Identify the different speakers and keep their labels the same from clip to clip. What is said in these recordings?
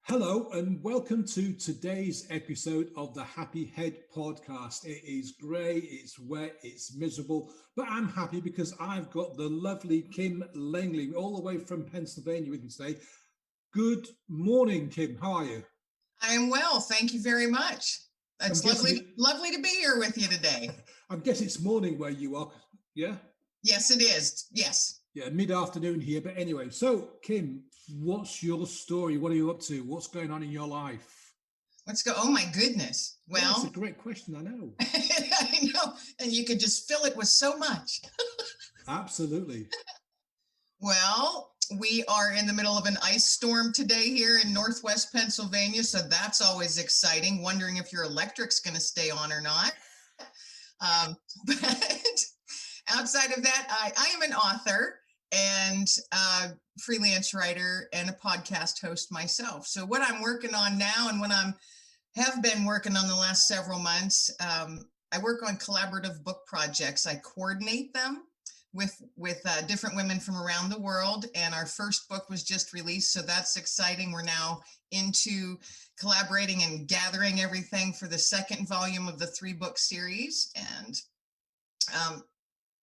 Speaker 1: Hello and welcome to today's episode of the Happy Head podcast. It is grey, it's wet, it's miserable, but I'm happy because I've got the lovely Kim Lengling all the way from Pennsylvania with me today. Good morning, Kim. How are you?
Speaker 2: I am well. Thank you very much. It's lovely to be here with you today.
Speaker 1: I guess it's morning where you are, yeah?
Speaker 2: Yes, it is. Yes.
Speaker 1: Yeah, mid-afternoon here. But anyway, so Kim, what's your story? What are you up to? What's going on in your life?
Speaker 2: Let's go. Oh my goodness. Well,
Speaker 1: that's a great question. I know.
Speaker 2: I know. And you could just fill it with so much.
Speaker 1: Absolutely.
Speaker 2: Well, we are in the middle of an ice storm today here in Northwest Pennsylvania. So that's always exciting. Wondering if your electric's going to stay on or not. But outside of that, I am an author and freelance writer and a podcast host myself. So what I'm working on now and what have been working on the last several months, I work on collaborative book projects. I coordinate them with different women from around the world. And our first book was just released. So that's exciting. We're now into collaborating and gathering everything for the second volume of the 3-book series. And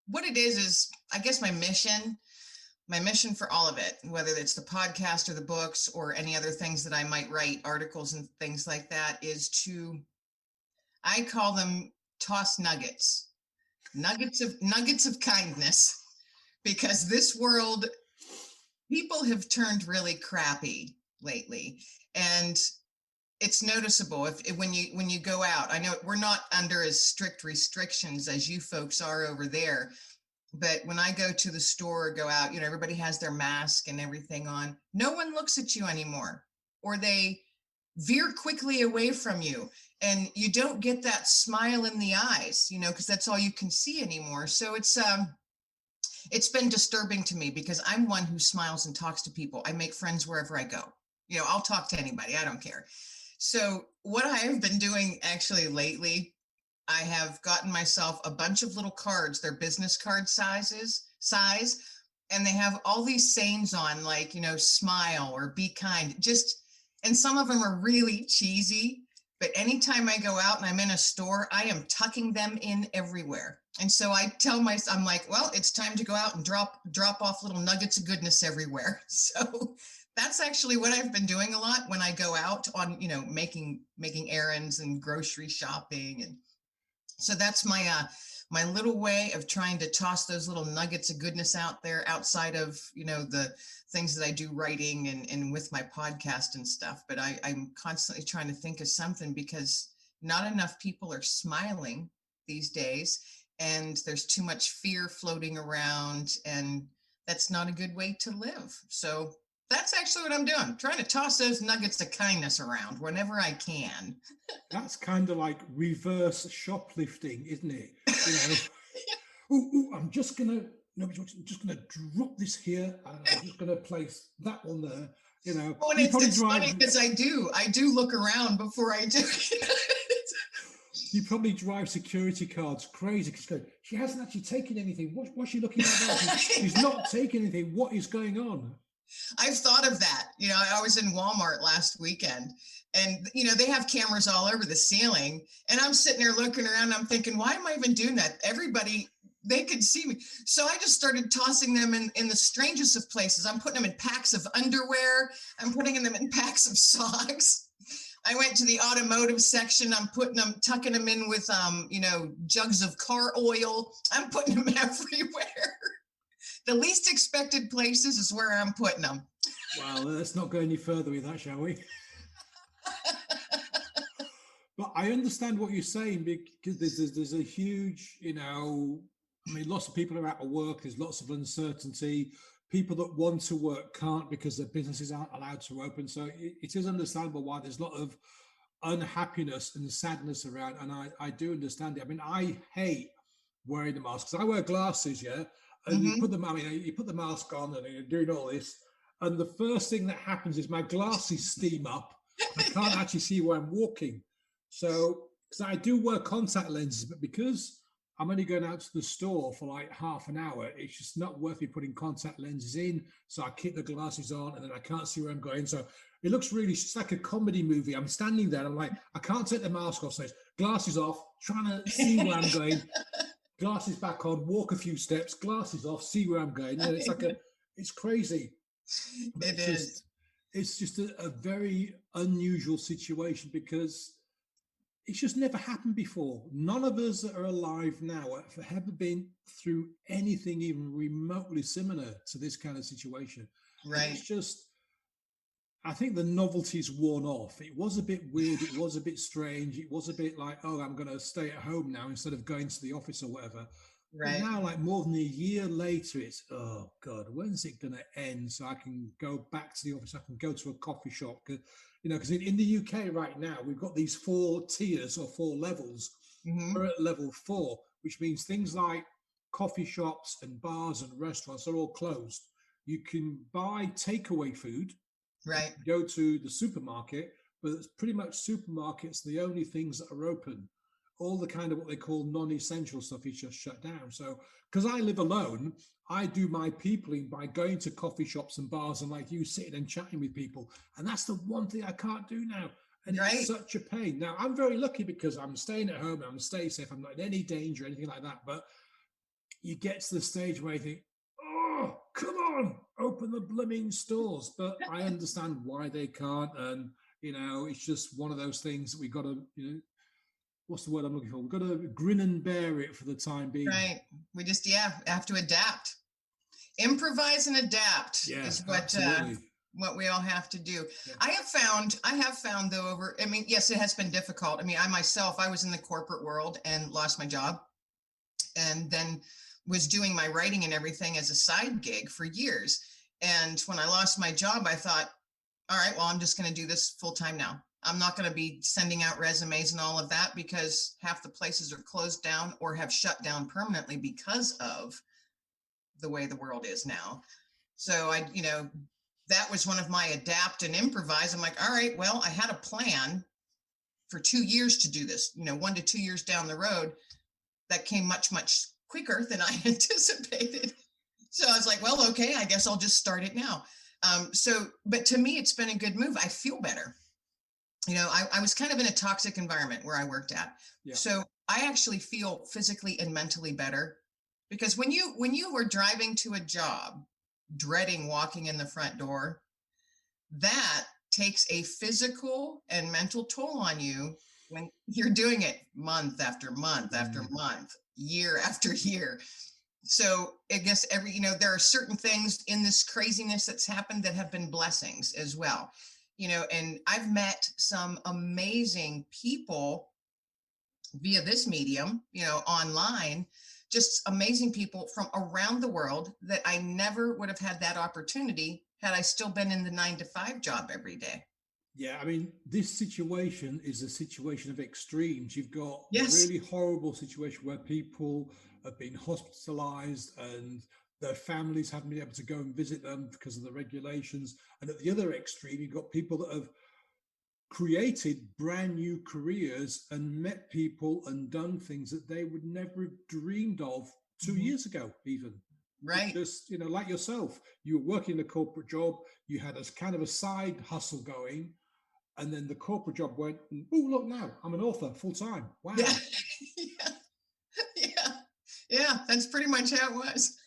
Speaker 2: what it is, I guess my mission for all of it, whether it's the podcast or the books or any other things that I might write, articles and things like that, is I call them toss nuggets of kindness, because this world, people have turned really crappy lately. And it's noticeable when you go out. I know we're not under as strict restrictions as you folks are over there, but when I go to the store or go out, everybody has their mask and everything on. No one looks at you anymore, or they veer quickly away from you, and you don't get that smile in the eyes, because that's all you can see anymore. So it's been disturbing to me, because I'm one who smiles and talks to people. I make friends wherever I go. I'll talk to anybody. I don't care. So what I have been doing actually lately, I have gotten myself a bunch of little cards. They're business card size, and they have all these sayings on, like, smile or be kind. And some of them are really cheesy, but anytime I go out and I'm in a store, I am tucking them in everywhere. And so I tell myself, I'm like, well, it's time to go out and drop off little nuggets of goodness everywhere. So that's actually what I've been doing a lot when I go out on, making errands and grocery shopping. And so that's my little way of trying to toss those little nuggets of goodness out there, outside of, the things that I do writing and with my podcast and stuff. But I'm constantly trying to think of something, because not enough people are smiling these days, and there's too much fear floating around, and that's not a good way to live. So that's actually what I'm doing, trying to toss those nuggets of kindness around whenever I can.
Speaker 1: That's kind of like reverse shoplifting, isn't it? I'm just gonna drop this here, and I'm just gonna place that one there.
Speaker 2: Oh, and it's funny, because I do look around before I do it.
Speaker 1: You probably drive security cards crazy, because she hasn't actually taken anything. What's she looking at? She's not taking anything. What is going on?
Speaker 2: I've thought of that. I was in Walmart last weekend, and, they have cameras all over the ceiling, and I'm sitting there looking around, and I'm thinking, why am I even doing that? Everybody, they could see me. So I just started tossing them in the strangest of places. I'm putting them in packs of underwear. I'm putting them in packs of socks. I went to the automotive section. I'm tucking them in with, jugs of car oil. I'm putting them everywhere. The least expected places is where I'm putting them.
Speaker 1: Well, let's not go any further with that, shall we? But I understand what you're saying, because there's a huge, lots of people are out of work. There's lots of uncertainty. People that want to work can't, because their businesses aren't allowed to open. So it is understandable why there's a lot of unhappiness and sadness around. And I do understand it. I hate wearing the mask, because I wear glasses, yeah? And you put the mask on and you're doing all this, and the first thing that happens is my glasses steam up. I can't actually see where I'm walking. So, because I do wear contact lenses, but because I'm only going out to the store for like half an hour. It's just not worth me putting contact lenses in. So I keep the glasses on and then I can't see where I'm going. So it looks really, it's like a comedy movie. I'm standing there. I'm like, I can't take the mask off. So it's glasses off, trying to see where I'm going, glasses back on, walk a few steps, glasses off, see where I'm going. You know, it's like it's crazy. But
Speaker 2: It is.
Speaker 1: it's just a very unusual situation because it's just never happened before. None of us that are alive now have ever been through anything even remotely similar to this kind of situation. And
Speaker 2: Right.
Speaker 1: it's just, I think the novelty's worn off. It was a bit weird. It was a bit strange. It was a bit like, oh, I'm going to stay at home now instead of going to the office or whatever. But
Speaker 2: Right.
Speaker 1: now, like more than a year later, it's, oh God, when's it going to end so I can go back to the office? I can go to a coffee shop. You know, because in the UK right now, we've got these 4 tiers or 4 levels.
Speaker 2: Hmm.
Speaker 1: We're at level 4, which means things like coffee shops and bars and restaurants are all closed. You can buy takeaway food,
Speaker 2: Right.
Speaker 1: go to the supermarket, but it's pretty much supermarkets the only things that are open. All the kind of what they call non-essential stuff is just shut down. So because I live alone, I do my peopling by going to coffee shops and bars and like you sitting and chatting with people. And that's the one thing I can't do now. And it's
Speaker 2: Right.
Speaker 1: such a pain. Now I'm very lucky because I'm staying at home, I'm staying safe, I'm not in any danger or anything like that. But you get to the stage where you think, oh, come on, open the blooming stores. But I understand why they can't. And, you know, it's just one of those things that we got to, you know, what's the word I'm looking for? We've got to grin and bear it for the time being.
Speaker 2: Right. We just, yeah, have to adapt. Improvise and adapt
Speaker 1: Yeah,
Speaker 2: is
Speaker 1: absolutely.
Speaker 2: what we all have to do.
Speaker 1: Yeah.
Speaker 2: I have found though over, I mean, yes, it has been difficult. I mean, I myself, I was in the corporate world and lost my job and then was doing my writing and everything as a side gig for years. And when I lost my job, I thought, all right, well, I'm just going to do this full time now. I'm not going to be sending out resumes and all of that because half the places are closed down or have shut down permanently because of the way the world is now. So that was one of my adapt and improvise. I'm like, all right, well, I had a plan for 2 years to do this, 1 to 2 years down the road. That came much, much quicker than I anticipated. So I was like, well, okay, I guess I'll just start it now. But to me, it's been a good move. I feel better. I was kind of in a toxic environment where I worked at.
Speaker 1: Yeah.
Speaker 2: So I actually feel physically and mentally better because when you were driving to a job, dreading walking in the front door, that takes a physical and mental toll on you when you're doing it month after month after month, year after year. So I guess there are certain things in this craziness that's happened that have been blessings as well. And I've met some amazing people via this medium, online, just amazing people from around the world that I never would have had that opportunity had I still been in the 9 to 5 job every day.
Speaker 1: Yeah, I mean, this situation is a situation of extremes. You've got the
Speaker 2: Yes.
Speaker 1: really horrible situation where people have been hospitalized and their families haven't been able to go and visit them because of the regulations. And at the other extreme, you've got people that have created brand new careers and met people and done things that they would never have dreamed of 2 years ago, even.
Speaker 2: Right.
Speaker 1: Just, like yourself, you were working a corporate job, you had a kind of a side hustle going, and then the corporate job went, oh, look now, I'm an author full time. Wow.
Speaker 2: Yeah. Yeah. That's pretty much how it was.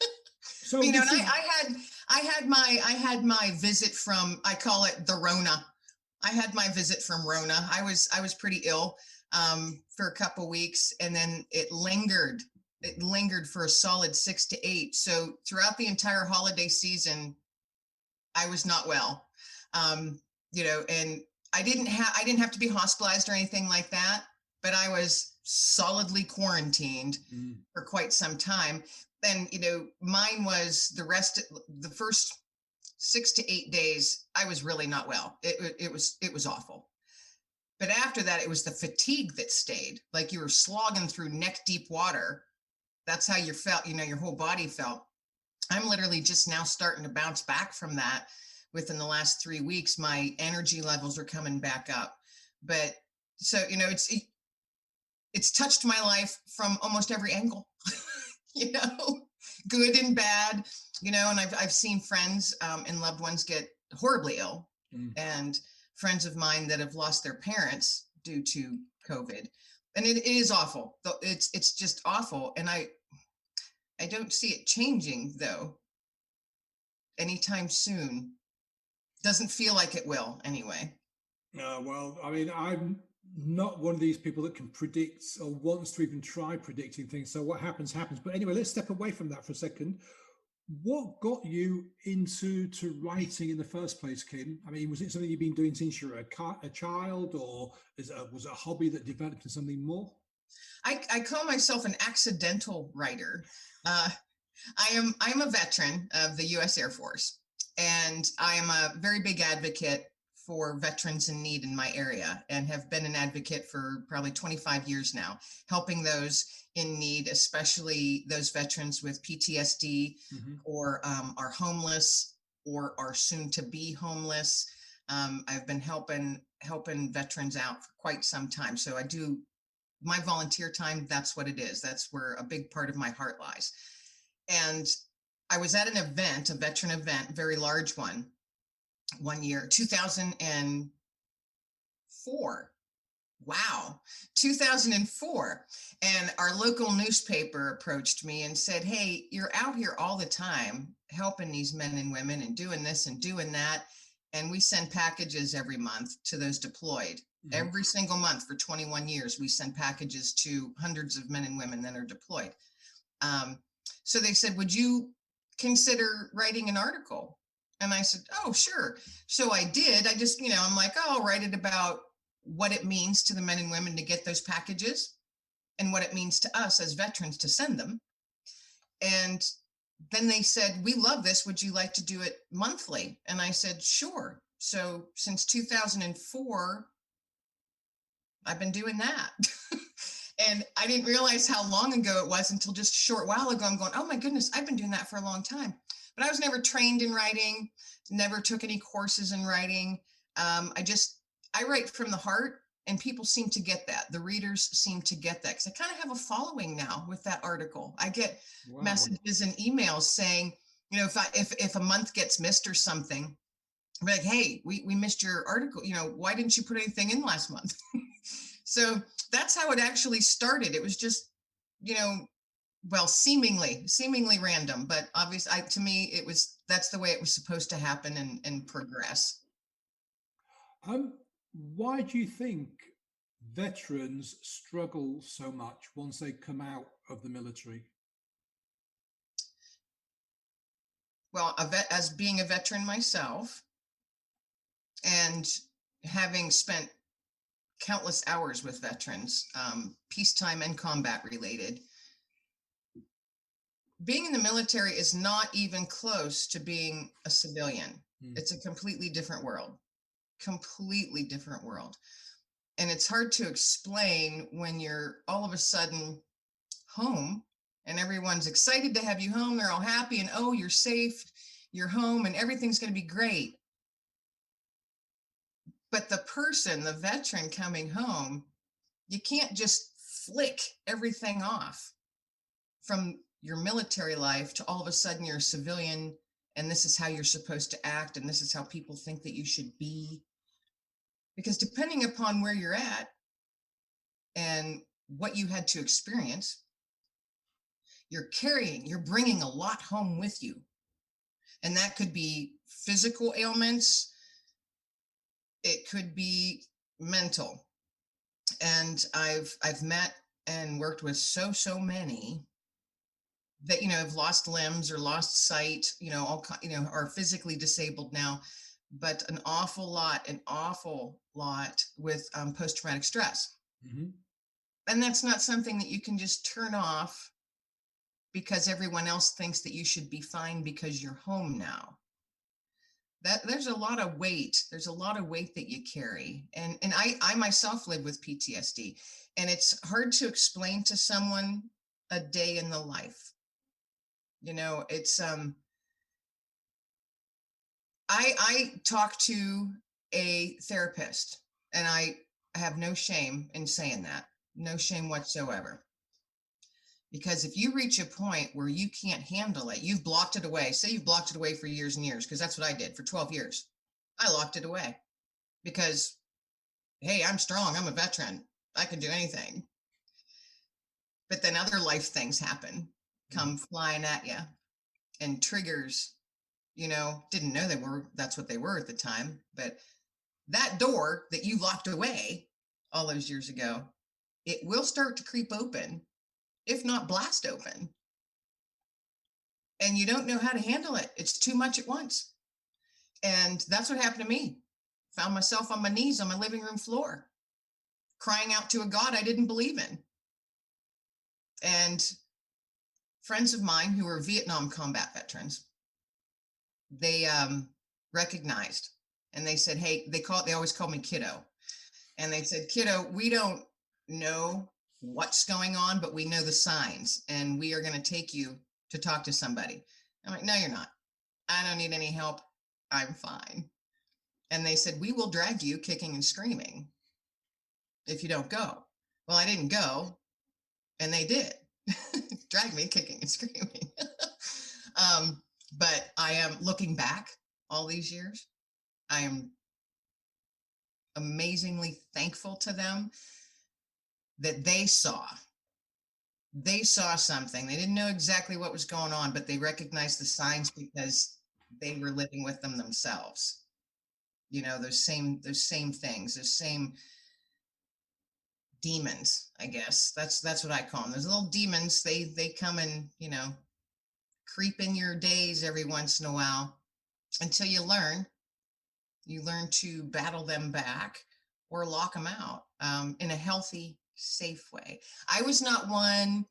Speaker 1: So
Speaker 2: and I had my visit from, I call it the Rona. I had my visit from Rona. I was pretty ill for a couple weeks, and then it lingered. It lingered for a solid 6 to 8. So throughout the entire holiday season, I was not well. And I didn't have to be hospitalized or anything like that, but I was solidly quarantined for quite some time. And mine was the first 6 to 8 days, I was really not well. It was awful. But after that, it was the fatigue that stayed. Like you were slogging through neck deep water. That's how you felt, your whole body felt. I'm literally just now starting to bounce back from that. Within the last 3 weeks, my energy levels are coming back up. But so, it's touched my life from almost every angle, you know, good and bad, you know, and I've seen friends and loved ones get horribly ill, and friends of mine that have lost their parents due to COVID. And it is awful. It's just awful. And I don't see it changing though anytime soon. Doesn't feel like it will anyway.
Speaker 1: Well, I mean, I'm not one of these people that can predict or wants to even try predicting things. So what happens, happens. But anyway, let's step away from that for a second. What got you into writing in the first place, Kim? I mean, was it something you've been doing since you were a child, or was it a hobby that developed into something more?
Speaker 2: I call myself an accidental writer. Uh, I'm a veteran of the U.S. Air Force, and I am a very big advocate for veterans in need in my area, and have been an advocate for probably 25 years now, helping those in need, especially those veterans with PTSD, or are homeless or are soon to be homeless. I've been helping veterans out for quite some time. So I do my volunteer time. That's what it is. That's where a big part of my heart lies. And I was at an event, a veteran event, very large one year, 2004. Wow, 2004. And our local newspaper approached me and said, "Hey, you're out here all the time helping these men and women and doing this and doing that. And we send packages every month to those deployed. Every single month for 21 years, we send packages to hundreds of men and women that are deployed." So they said, "Would you consider writing an article?" And I said, "Oh, sure." So I did. I just, I'm like, "Oh, I'll write it about what it means to the men and women to get those packages, and what it means to us as veterans to send them." And then they said, "We love this. Would you like to do it monthly?" And I said, "Sure." So since 2004, I've been doing that. And I didn't realize how long ago it was until just a short while ago. I'm going, "Oh my goodness, I've been doing that for a long time." But I was never trained in writing, never took any courses in writing. I write from the heart, and people seem to get that. The readers seem to get that, because I kind of have a following now with that article. I get messages and emails saying, if a month gets missed or something, I'm like, "Hey, we missed your article. Why didn't you put anything in last month?" So that's how it actually started. It was just, well, seemingly random, but obviously, to me, that's the way it was supposed to happen and progress.
Speaker 1: Um, why do you think veterans struggle so much once they come out of the military?
Speaker 2: Well, as being a veteran myself, and having spent countless hours with veterans, peacetime and combat related, being in the military is not even close to being a civilian. It's a completely different world. Completely different world. And it's hard to explain when you're all of a sudden home, and everyone's excited to have you home. They're all happy, and, "Oh, you're safe, you're home, and everything's going to be great." But the veteran coming home, you can't just flick everything off from your military life to all of a sudden you're a civilian, and this is how you're supposed to act, and this is how people think that you should be. Because depending upon where you're at and what you had to experience, you're bringing a lot home with you. And that could be physical ailments, it could be mental. And I've met and worked with so many that, have lost limbs or lost sight, are physically disabled now, but an awful lot with post-traumatic stress. And that's not something that you can just turn off because everyone else thinks that you should be fine because you're home now. There's a lot of weight. There's a lot of weight that you carry. And I myself live with PTSD, and it's hard to explain to someone a day in the life. It's I talk to a therapist, and I have no shame in saying that. No shame whatsoever. Because if you reach a point where you can't handle it, you've blocked it away. Say you've blocked it away for years and years, because that's what I did for 12 years. I locked it away because, hey, I'm strong. I'm a veteran. I can do anything. But then other life things happen, come flying at you, and triggers, didn't know that's what they were at the time. But that door that you locked away all those years ago, it will start to creep open, if not blast open. And you don't know how to handle it. It's too much at once. And that's what happened to me. Found myself on my knees on my living room floor, crying out to a God I didn't believe in. And friends of mine who were Vietnam combat veterans, they recognized, and they said, hey, they always called me kiddo. And they said, kiddo, we don't know what's going on, but we know the signs, and we are going to take you to talk to somebody. I'm like, no, you're not. I don't need any help. I'm fine. And they said, we will drag you kicking and screaming if you don't go. Well, I didn't go, and they did drag me kicking and screaming. But I am looking back all these years. I am amazingly thankful to them that they saw something. They didn't know exactly what was going on, but they recognized the signs because they were living with them themselves. Those same things, those same demons, I guess. That's what I call them. Those little demons, they come and, creep in your days every once in a while until you learn to battle them back or lock them out in a healthy, safe way. I was not one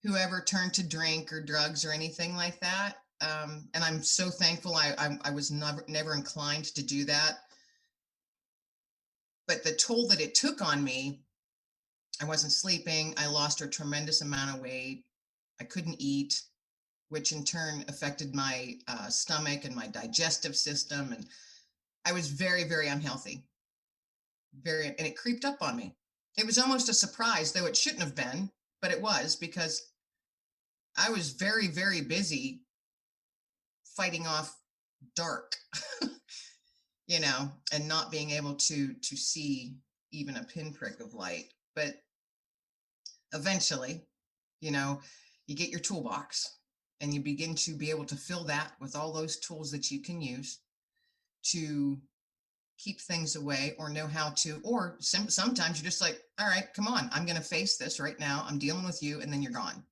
Speaker 2: who ever turned to drink or drugs or anything like that. And I'm so thankful I was never inclined to do that. But the toll that it took on me, I wasn't sleeping. I lost a tremendous amount of weight. I couldn't eat, which in turn affected my stomach and my digestive system. And I was very, very unhealthy. And it creeped up on me. It was almost a surprise, though it shouldn't have been, but it was, because I was very, very busy fighting off dark, and not being able to see even a pinprick of light. But eventually, you get your toolbox and you begin to be able to fill that with all those tools that you can use to keep things away, or know how to, or sometimes you're just like, all right, come on, I'm going to face this right now. I'm dealing with you. And then you're gone.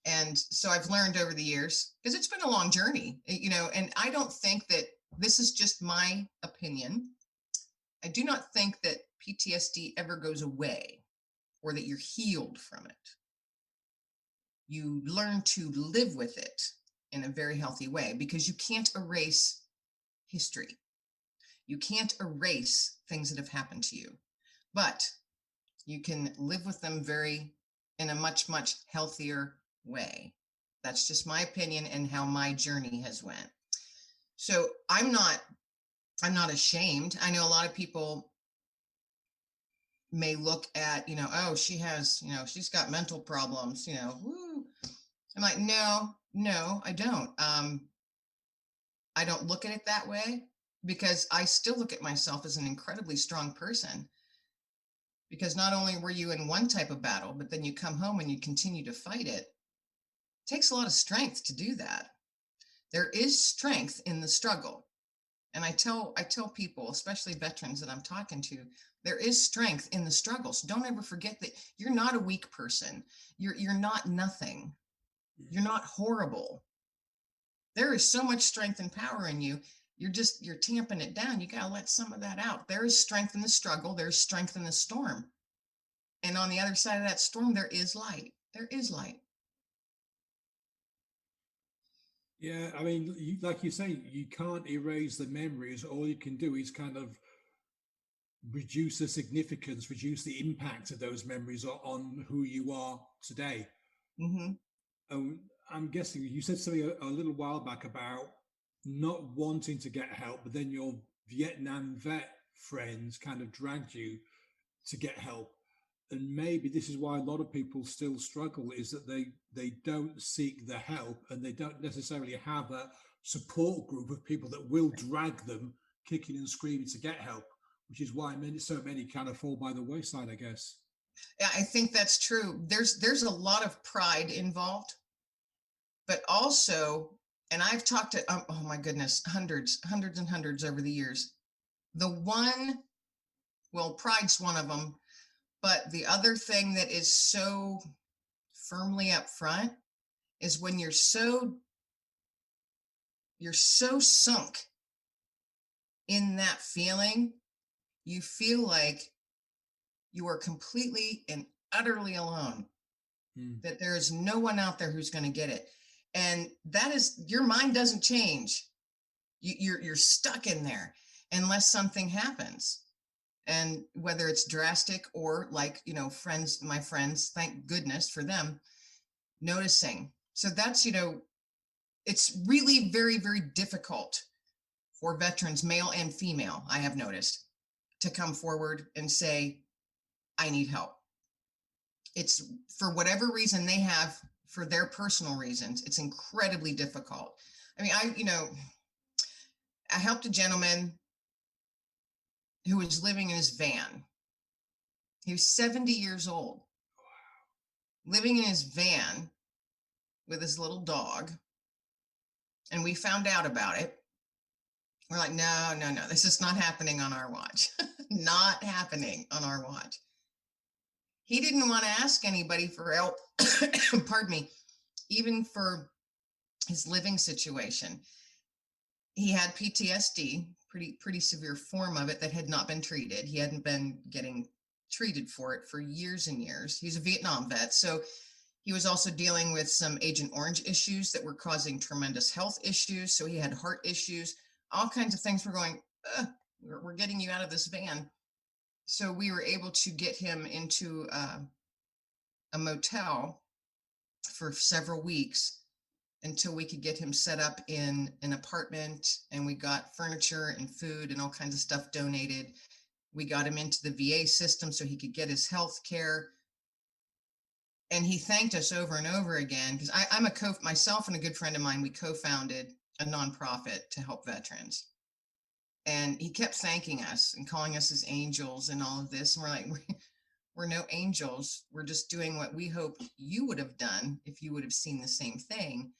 Speaker 2: And so I've learned over the years, because it's been a long journey, and I don't think that, this is just my opinion, I do not think that PTSD ever goes away or that you're healed from it. You learn to live with it in a very healthy way, because you can't erase history. You can't erase things that have happened to you, but you can live with them in a much, much healthier way. That's just my opinion and how my journey has went. So I'm not ashamed. I know a lot of people may look at, oh, she's got mental problems, woo. I'm like, no, I don't. I don't look at it that way, because I still look at myself as an incredibly strong person. Because not only were you in one type of battle, but then you come home and you continue to fight it. It takes a lot of strength to do that. There is strength in the struggle. And I tell people, especially veterans that I'm talking to, there is strength in the struggle. So don't ever forget that you're not a weak person. You're not nothing. You're not horrible. There is so much strength and power in you. You're tamping it down. You got to let some of that out. There is strength in the struggle. There's strength in the storm. And on the other side of that storm, there is light. There is light.
Speaker 1: Yeah, I mean, like you say, you can't erase the memories. All you can do is kind of reduce the significance, reduce the impact of those memories on who you are today.
Speaker 2: Mm-hmm.
Speaker 1: I'm guessing you said something a little while back about not wanting to get help, but then your Vietnam vet friends kind of dragged you to get help. and maybe this is why a lot of people still struggle, is that they don't seek the help, and they don't necessarily have a support group of people that will drag them kicking and screaming to get help, which is why so many kind of fall by the wayside, I guess.
Speaker 2: Yeah, I think that's true. There's a lot of pride involved, but also, and I've talked to, oh my goodness, hundreds and hundreds over the years. The one, well, pride's one of them, but the other thing that is so firmly up front is when you're so sunk in that feeling, you feel like you are completely and utterly alone,
Speaker 1: Mm.
Speaker 2: that there is no one out there who's going to get it. And that is, your mind doesn't change. You're stuck in there unless something happens. And whether it's drastic or like, my friends, thank goodness for them noticing. So that's, it's really very, very difficult for veterans, male and female, I have noticed, to come forward and say, I need help. It's for whatever reason they have, for their personal reasons, it's incredibly difficult. I mean, I helped a gentleman who was living in his van. He was 70 years old, living in his van with his little dog. And we found out about it. We're like, no, no, no, this is not happening on our watch. Not happening on our watch. He didn't want to ask anybody for help, pardon me, even for his living situation. He had PTSD, pretty severe form of it that had not been treated. He hadn't been getting treated for it for years and years. He's a Vietnam vet, so he was also dealing with some Agent Orange issues that were causing tremendous health issues. So he had heart issues, all kinds of things. We're going, we're getting you out of this van. So we were able to get him into a motel for several weeks until we could get him set up in an apartment, and we got furniture and food and all kinds of stuff donated. We got him into the VA system so he could get his health care. And he thanked us over and over again, because I'm myself and a good friend of mine, we co-founded a nonprofit to help veterans. And he kept thanking us and calling us his angels and all of this. And we're like, we're no angels. We're just doing what we hope you would have done if you would have seen the same thing.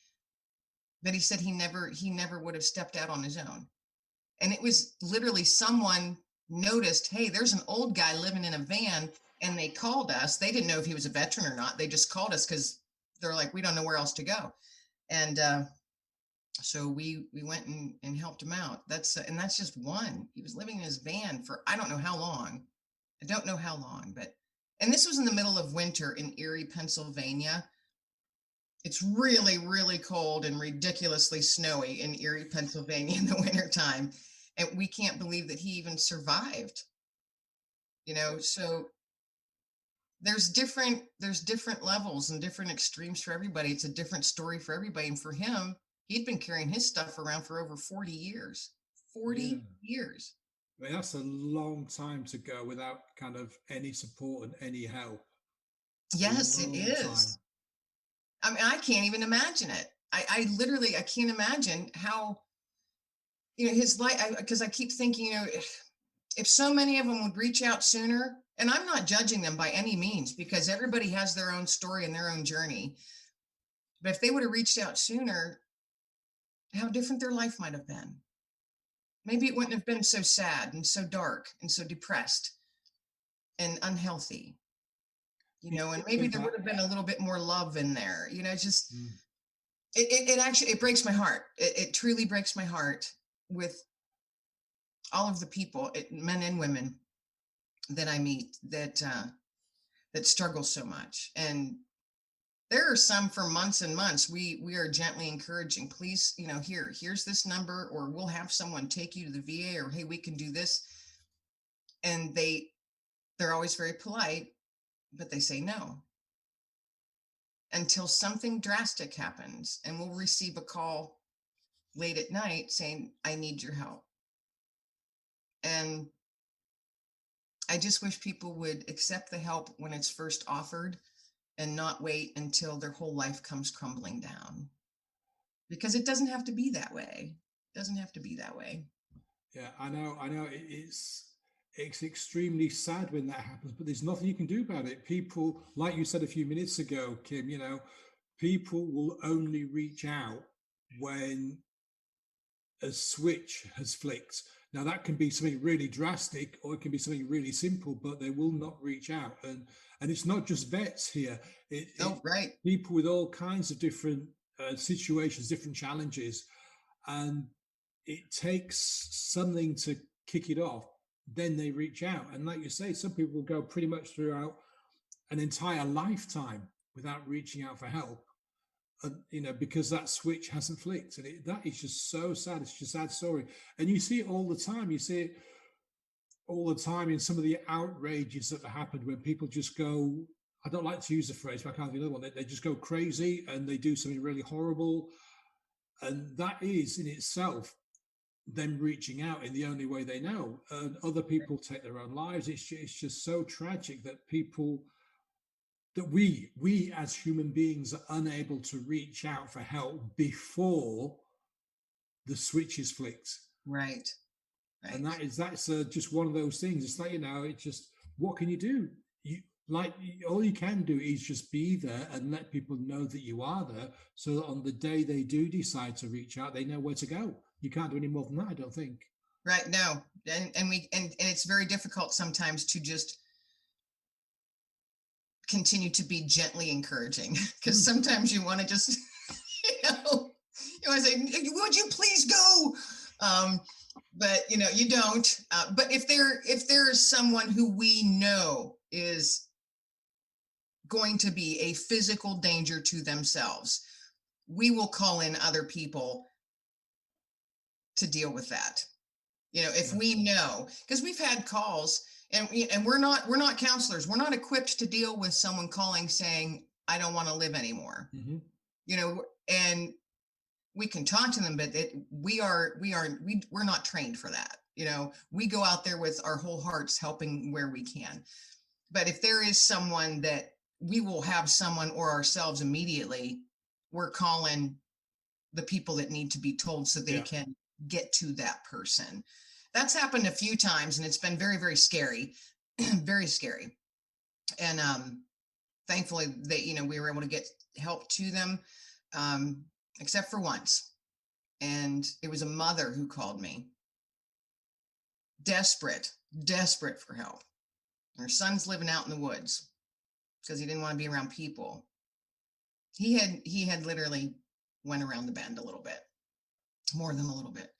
Speaker 2: But he said he never would have stepped out on his own. And it was literally someone noticed, hey, there's an old guy living in a van, and they called us. They didn't know if he was a veteran or not. They just called us because they're like, we don't know where else to go. And so we went and helped him out. That's just one. He was living in his van for, I don't know how long. I don't know how long, and this was in the middle of winter in Erie, Pennsylvania. It's really, really cold and ridiculously snowy in Erie, Pennsylvania in the wintertime. And we can't believe that he even survived. So there's different levels and different extremes for everybody. It's a different story for everybody. And for him, he'd been carrying his stuff around for over 40 years. 40 years.
Speaker 1: I mean, that's a long time to go without kind of any support and any help.
Speaker 2: Yes, it is. I mean, I can't even imagine it. I literally, I can't imagine how, his life, because I keep thinking, if so many of them would reach out sooner, and I'm not judging them by any means, because everybody has their own story and their own journey. But if they would have reached out sooner, how different their life might have been. Maybe it wouldn't have been so sad and so dark and so depressed and unhealthy. And maybe there would have been a little bit more love in there, just, it actually, it breaks my heart. It truly breaks my heart with all of the people, men and women, that I meet that struggle so much. And there are some for months and months, we are gently encouraging, please, here's this number, or we'll have someone take you to the VA, or, hey, we can do this. And they're always very polite, but they say no until something drastic happens, and we'll receive a call late at night saying, I need your help. And I just wish people would accept the help when it's first offered and not wait until their whole life comes crumbling down. Because it doesn't have to be that way. It doesn't have to be that way.
Speaker 1: Yeah, I know. It's extremely sad when that happens, but there's nothing you can do about it. People, like you said a few minutes ago, Kim, people will only reach out when a switch has flicked. Now that can be something really drastic, or it can be something really simple, but they will not reach out. And it's not just vets here.
Speaker 2: Right.
Speaker 1: People with all kinds of different situations, different challenges, and it takes something to kick it off. Then they reach out, and like you say, some people will go pretty much throughout an entire lifetime without reaching out for help. Because that switch hasn't flicked, and that is just so sad. It's just a sad story, and you see it all the time. You see it all the time in some of the outrages that have happened when people just go. I don't like to use the phrase, but I can't think of another one. They just go crazy and they do something really horrible, and that is in itself them reaching out in the only way they know. And other people take their own lives. It's just so tragic that people. That we as human beings are unable to reach out for help before the switch is flicked.
Speaker 2: Right.
Speaker 1: And that's just one of those things. It's like, it's just, what can you do? All you can do is just be there and let people know that you are there, so that on the day they do decide to reach out, they know where to go. You can't do any more than that, I don't think.
Speaker 2: Right. No. And it's very difficult sometimes to just continue to be gently encouraging, because sometimes you want to just, you want to say, would you please go? But you don't. But if there is someone who we know is going to be a physical danger to themselves, we will call in other people to deal with that. If we know, because we've had calls. And we're not counselors. We're not equipped to deal with someone calling saying, I don't want to live anymore. Mm-hmm. And we can talk to them, but we're not trained for that. We go out there with our whole hearts helping where we can. But if there is someone that we will have someone or ourselves immediately, we're calling the people that need to be told so they can get to that person. That's happened a few times, and it's been very, very scary, very scary. And thankfully, we were able to get help to them, except for once. And it was a mother who called me, desperate for help. Her son's living out in the woods because he didn't want to be around people. He had literally went around the bend a little bit, more than a little bit.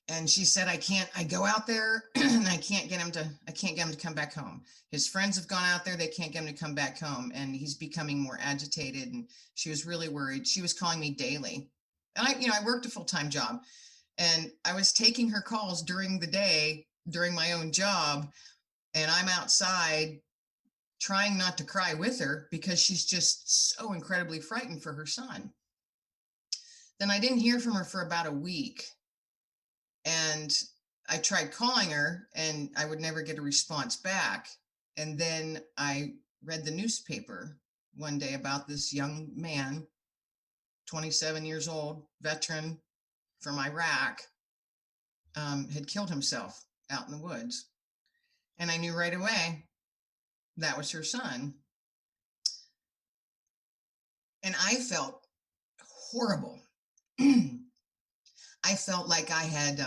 Speaker 2: And she said, I go out there and I can't get him to come back home. His friends have gone out there. They can't get him to come back home. And he's becoming more agitated. And she was really worried. She was calling me daily. And I worked a full-time job, and I was taking her calls during the day, during my own job. And I'm outside trying not to cry with her because she's just so incredibly frightened for her son. Then I didn't hear from her for about a week. And I tried calling her and I would never get a response back. And then I read the newspaper one day about this young man, 27 years old, veteran from Iraq, had killed himself out in the woods. And I knew right away that was her son. And I felt horrible. I felt like I had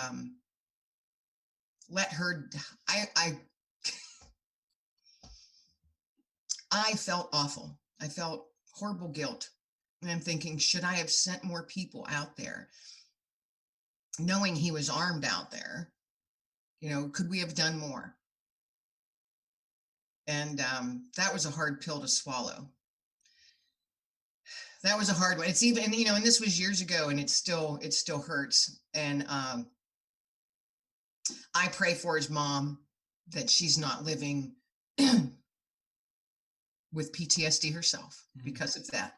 Speaker 2: let her, I felt awful. I felt horrible guilt. And I'm thinking, should I have sent more people out there? Knowing he was armed out there, could we have done more? And that was a hard pill to swallow. That was a hard one. It's even, and this was years ago, and it still hurts. And I pray for his mom that she's not living with PTSD herself because of that.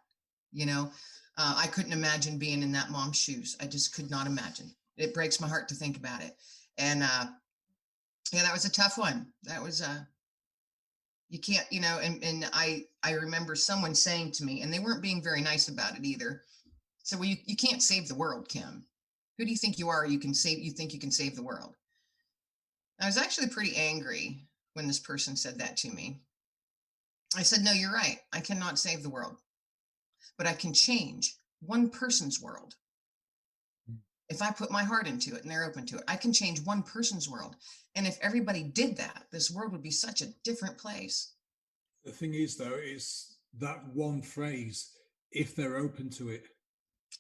Speaker 2: I couldn't imagine being in that mom's shoes. I just could not imagine. It breaks my heart to think about it. And Yeah, that was a tough one. That was you can't, and I remember someone saying to me, and they weren't being very nice about it either. So, well, you can't save the world, Kim. Who do you think you are? You think you can save the world? I was actually pretty angry when this person said that to me. I said, no, you're right. I cannot save the world, but I can change one person's world. If I put my heart into it and they're open to it, I can change one person's world. And if everybody did that, this world would be such a different place.
Speaker 1: The thing is, though, is that one phrase, if they're open to it.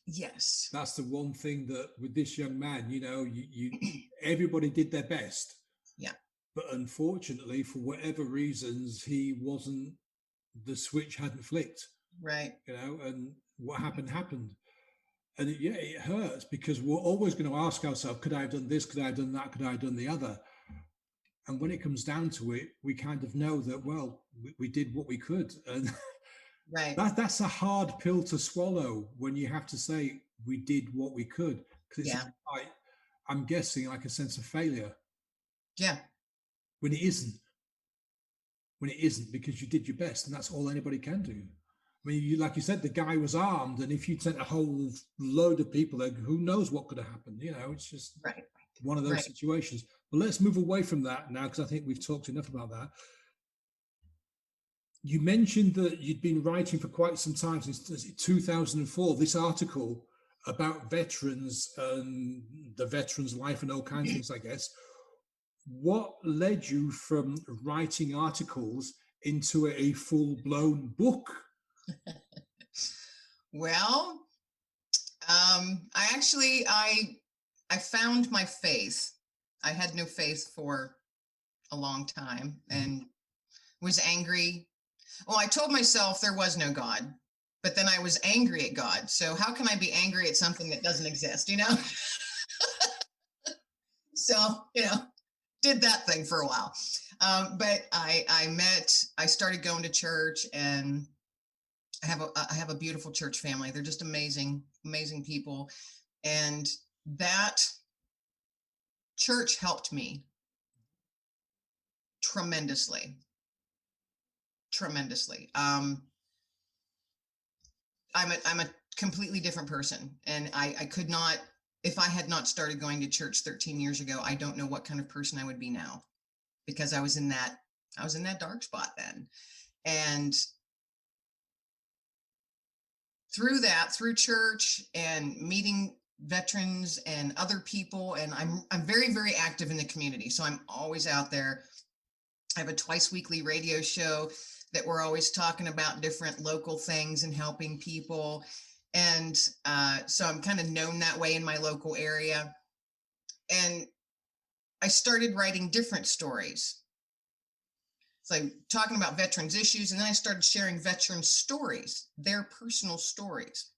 Speaker 2: Yes.
Speaker 1: That's the one thing that with this young man, everybody did their best.
Speaker 2: Yeah.
Speaker 1: But unfortunately, for whatever reasons, the switch hadn't flicked.
Speaker 2: Right.
Speaker 1: And what happened. And it hurts because we're always going to ask ourselves, could I have done this? Could I have done that? Could I have done the other? And when it comes down to it, we kind of know that, well, we did what we could. And
Speaker 2: right.
Speaker 1: That's a hard pill to swallow when you have to say we did what we could. Because it's like, I'm guessing, like a sense of failure.
Speaker 2: Yeah.
Speaker 1: When it isn't. When it isn't, because you did your best, and that's all anybody can do. I mean, like you said, the guy was armed, and if you'd sent a whole load of people there, who knows what could have happened? It's just one of those situations. But let's move away from that now, because I think we've talked enough about that. You mentioned that you'd been writing for quite some time, since 2004, this article about veterans and the veterans' life and all kinds of things, I guess. What led you from writing articles into a full-blown book?
Speaker 2: Well, I found my faith. I had no faith for a long time and was angry. Well, I told myself there was no God, but then I was angry at God. So how can I be angry at something that doesn't exist, So, did that thing for a while. But I started going to church, and I have a beautiful church family. They're just amazing, amazing people. And that church helped me tremendously. I'm a completely different person, and I could not, if I had not started going to church 13 years ago, I don't know what kind of person I would be now, because I was in that dark spot then. And through church and meeting veterans and other people, and I'm very, very active in the community. So I'm always out there. I have a twice weekly radio show that we're always talking about different local things and helping people. And so I'm kind of known that way in my local area. And I started writing different stories. So talking about veterans issues, and then I started sharing veterans stories, their personal stories.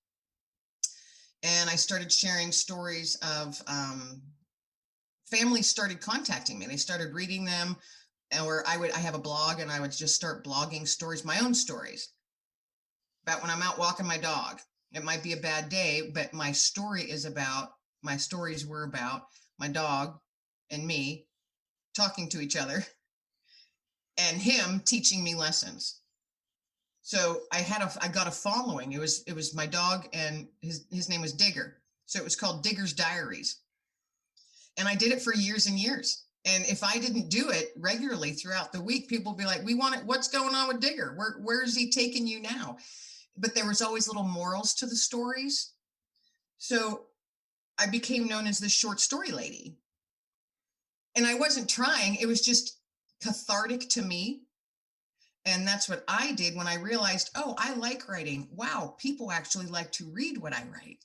Speaker 2: And I started sharing stories of families started contacting me. They started reading them, or I have a blog, and I would just start blogging stories, my own stories, about when I'm out walking my dog. It might be a bad day, but my stories were about my dog and me talking to each other, and him teaching me lessons. So I got a following. It was my dog, and his name was Digger. So it was called Digger's Diaries. And I did it for years and years. And if I didn't do it regularly throughout the week, people would be like, what's going on with Digger? Where is he taking you now? But there was always little morals to the stories. So I became known as the short story lady. And I wasn't trying. It was just cathartic to me. And that's what I did when I realized, oh, I like writing. Wow, people actually like to read what I write.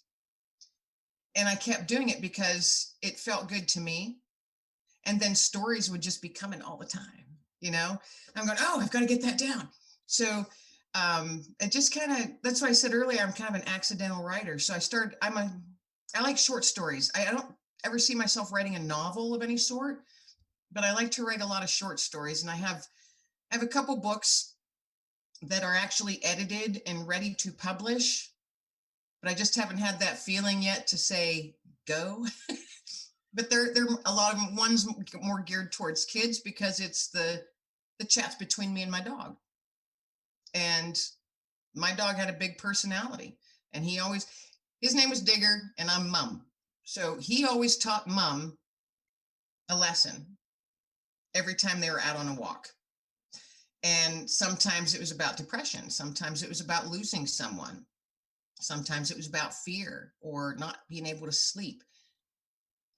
Speaker 2: And I kept doing it because it felt good to me. And then stories would just be coming all the time, I'm going, oh, I've got to get that down. So it just that's why I said earlier, I'm kind of an accidental writer. So I like short stories. I don't ever see myself writing a novel of any sort, but I like to write a lot of short stories. And I have a couple books that are actually edited and ready to publish, but I just haven't had that feeling yet to say, go. but they're a lot of them, one's more geared towards kids because it's the chats between me and my dog. And my dog had a big personality, and his name was Digger and I'm Mum. So he always taught Mum a lesson every time they were out on a walk. And sometimes it was about depression. Sometimes it was about losing someone. Sometimes it was about fear or not being able to sleep.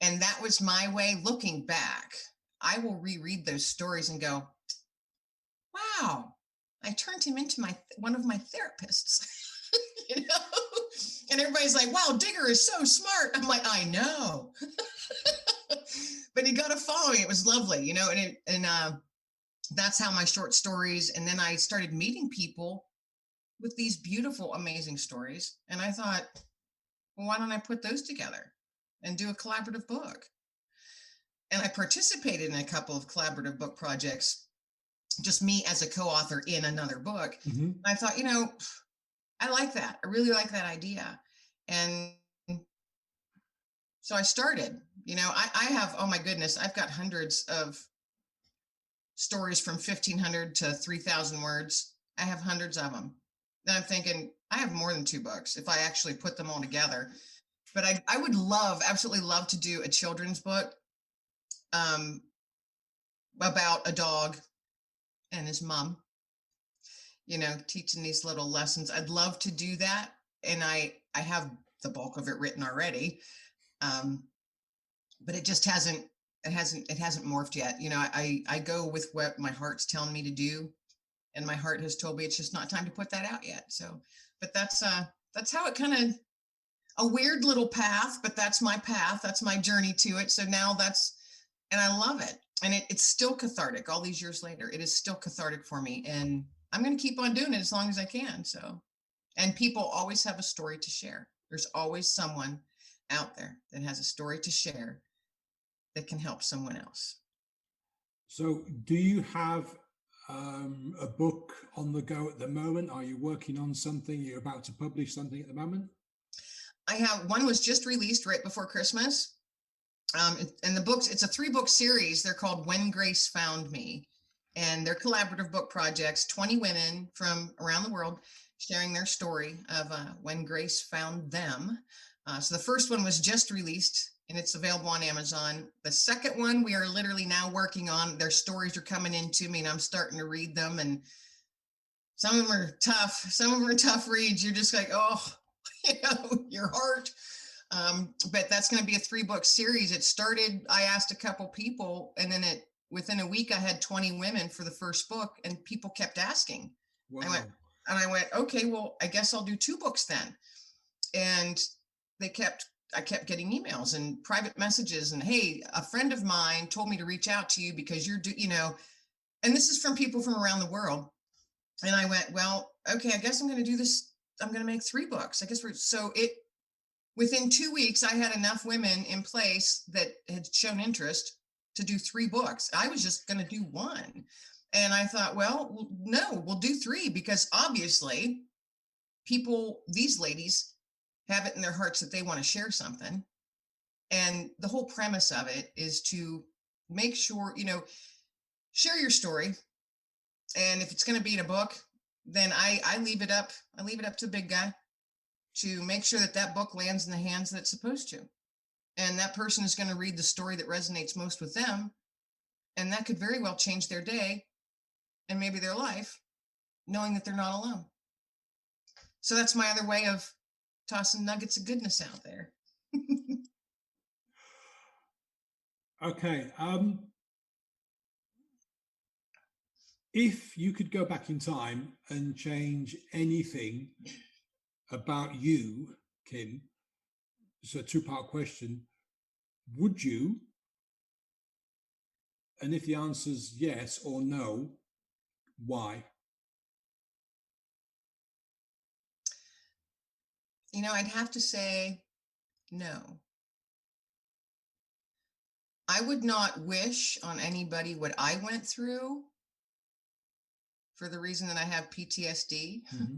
Speaker 2: And that was my way. Looking back, I will reread those stories and go, wow, I turned him into one of my therapists. You know? And everybody's like, wow, Digger is so smart. I'm like, I know. But he got a following. It was lovely, you know, and that's how my short stories. And then I started meeting people with these beautiful, amazing stories. And I thought, well, why don't I put those together and do a collaborative book? And I participated in a couple of collaborative book projects, just me as a co-author in another book.
Speaker 1: Mm-hmm.
Speaker 2: I thought, you know, I like that. I really like that idea. And so I started, you know, I have, oh my goodness, I've got hundreds of stories from 1,500 to 3,000 words. I have hundreds of them. And I'm thinking, I have more than 2 books if I actually put them all together. But I would absolutely love to do a children's book about a dog and his mom, you know, teaching these little lessons. I'd love to do that. And I have the bulk of it written already. But it just hasn't morphed yet. You know, I go with what my heart's telling me to do. And my heart has told me it's just not time to put that out yet. So, but that's how it kind of, a weird little path, but that's my path. That's my journey to it. So now and I love it. And it's still cathartic all these years later. It is still cathartic for me. And I'm going to keep on doing it as long as I can. So, and people always have a story to share. There's always someone out there that has a story to share that can help someone else.
Speaker 1: So do you have a book on the go at the moment? Are you working on something? You're about to publish something at the moment?
Speaker 2: I have one was just released right before Christmas. And the books, it's a 3-book series. They're called When Grace Found Me. And they're collaborative book projects, 20 women from around the world sharing their story of when Grace found them. So the first one was just released and it's available on Amazon. The second one, we are literally now working on. Their stories are coming into me and I'm starting to read them. And some of them are tough. Some of them are tough reads. You're just like, oh, you know, your heart. But that's going to be a 3-book series. It started, I asked a couple people, and then within a week, I had 20 women for the first book, and people kept asking.
Speaker 1: Wow.
Speaker 2: I went, okay, well, I guess I'll do 2 books then. And I kept getting emails and private messages, and hey, a friend of mine told me to reach out to you because you know, and this is from people from around the world. And I went, well, okay, I guess I'm going to do this. I'm going to make 3 books. I guess within 2 weeks, I had enough women in place that had shown interest to do 3 books. I was just going to do 1. And I thought, well, no, we'll do 3 because obviously these ladies have it in their hearts that they want to share something. And the whole premise of it is to make sure, you know, share your story. And if it's going to be in a book, then I leave it up. I leave it up to the big guy to make sure that book lands in the hands that it's supposed to. And that person is going to read the story that resonates most with them. And that could very well change their day and maybe their life, knowing that they're not alone. So that's my other way of tossing nuggets of goodness out there.
Speaker 1: Okay. If you could go back in time and change anything about you, Kim, it's a 2-part question, would you? And if the answer's yes or no, why?
Speaker 2: You know, I'd have to say no. I would not wish on anybody what I went through for the reason that I have PTSD.
Speaker 1: Mm-hmm.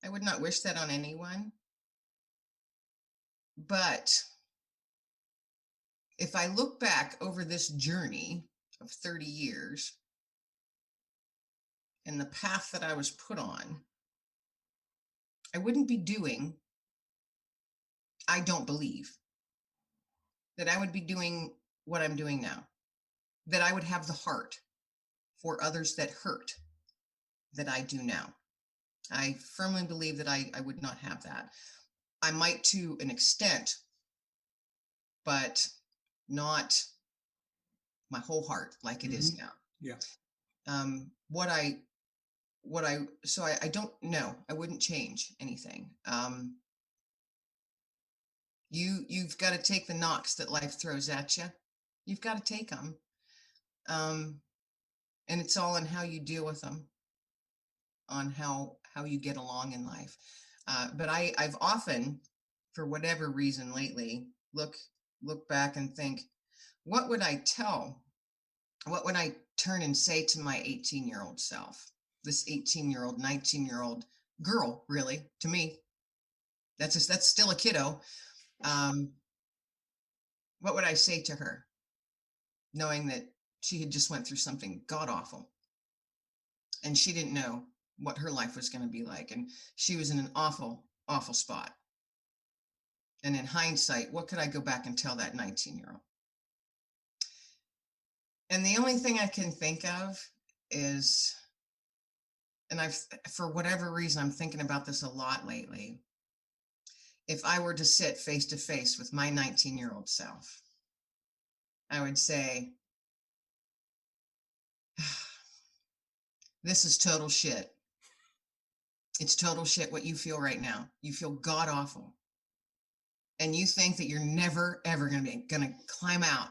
Speaker 2: I would not wish that on anyone. But if I look back over this journey of 30 years and the path that I was put on, I wouldn't be doing, I don't believe that I would be doing what I'm doing now, that I would have the heart for others that hurt that I do now. I firmly believe that I would not have that. I might to an extent, but not my whole heart like it is now.
Speaker 1: Yeah.
Speaker 2: So I don't know. I wouldn't change anything. You've got to take the knocks that life throws at you. You've got to take them. And it's all on how you deal with them, on how you get along in life. But I've often, for whatever reason lately, look back and think, what would I turn and say to my 18-year-old self? This 18-year-old, 19-year-old girl, really, to me, that's still a kiddo. What would I say to her, knowing that she had just went through something god awful, and she didn't know what her life was going to be like, and she was in an awful, awful spot. And in hindsight, what could I go back and tell that 19-year-old? And the only thing I can think of is, and for whatever reason, I'm thinking about this a lot lately. If I were to sit face to face with my 19-year-old self, I would say, this is total shit. It's total shit what you feel right now. You feel god awful. And you think that you're never, ever going to climb out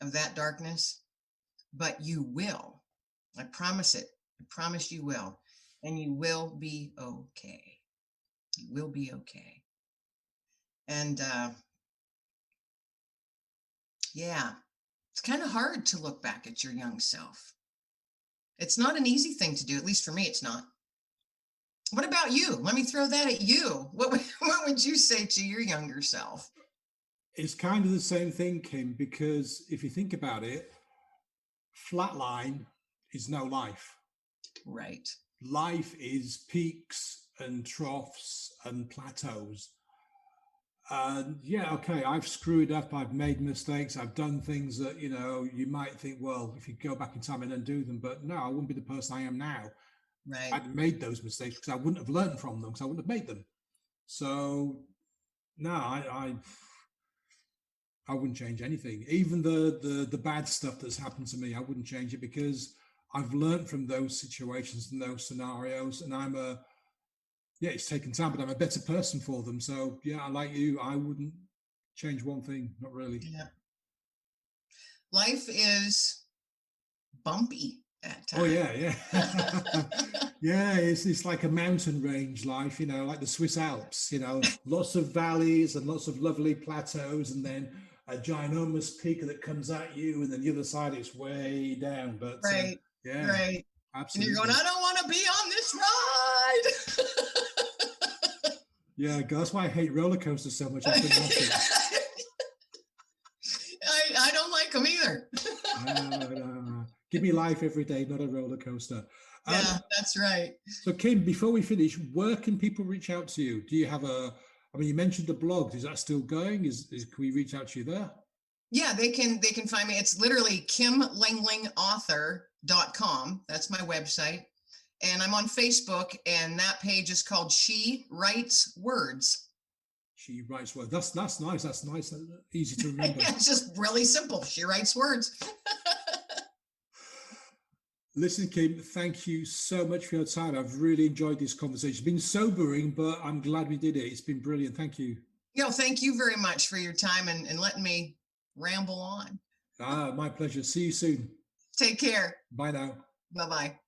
Speaker 2: of that darkness, but you will. I promise it. I promise you will. And you will be okay. You will be okay. And yeah, it's kind of hard to look back at your young self. It's not an easy thing to do. At least for me, it's not. What about you? Let me throw that at you. What would you say to your younger self?
Speaker 1: It's kind of the same thing, Kim, because if you think about it, flatline is no life.
Speaker 2: Right.
Speaker 1: Life is peaks and troughs and plateaus. And yeah, okay, I've screwed up, I've made mistakes, I've done things that, you might think, well, if you go back in time and undo them, but no, I wouldn't be the person I am now.
Speaker 2: Right.
Speaker 1: I'd made those mistakes because I wouldn't have learned from them, because I wouldn't have made them. So no, I wouldn't change anything. Even the bad stuff that's happened to me, I wouldn't change it, because I've learned from those situations and those scenarios, and it's taken time, but I'm a better person for them. So yeah, like you, I wouldn't change one thing, not really.
Speaker 2: Yeah. Life is bumpy at times.
Speaker 1: Oh yeah. Yeah, it's like a mountain range life, like the Swiss Alps, lots of valleys and lots of lovely plateaus, and then a ginormous peak that comes at you, and then the other side it's way down. But
Speaker 2: right.
Speaker 1: Yeah,
Speaker 2: right.
Speaker 1: absolutely.
Speaker 2: And you're going, I don't want to be on this ride.
Speaker 1: Yeah, that's why I hate roller coasters so much. I
Speaker 2: don't like them either.
Speaker 1: No. Give me life every day, not a roller coaster.
Speaker 2: Yeah, that's right.
Speaker 1: So Kim, before we finish, where can people reach out to you? Do you have you mentioned the blog. Is that still going? Can we reach out to you there?
Speaker 2: Yeah, they can find me. It's literally KimLenglingAuthor.com. That's my website. And I'm on Facebook, and that page is called She Writes Words.
Speaker 1: She Writes Words. That's nice. That's nice. Easy to remember.
Speaker 2: Yeah, it's just really simple. She Writes Words.
Speaker 1: Listen, Kim, thank you so much for your time. I've really enjoyed this conversation. It's been sobering, but I'm glad we did it. It's been brilliant. Thank you.
Speaker 2: Thank you very much for your time and letting me ramble on.
Speaker 1: My pleasure. See you soon.
Speaker 2: Take care.
Speaker 1: Bye now.
Speaker 2: Bye-bye.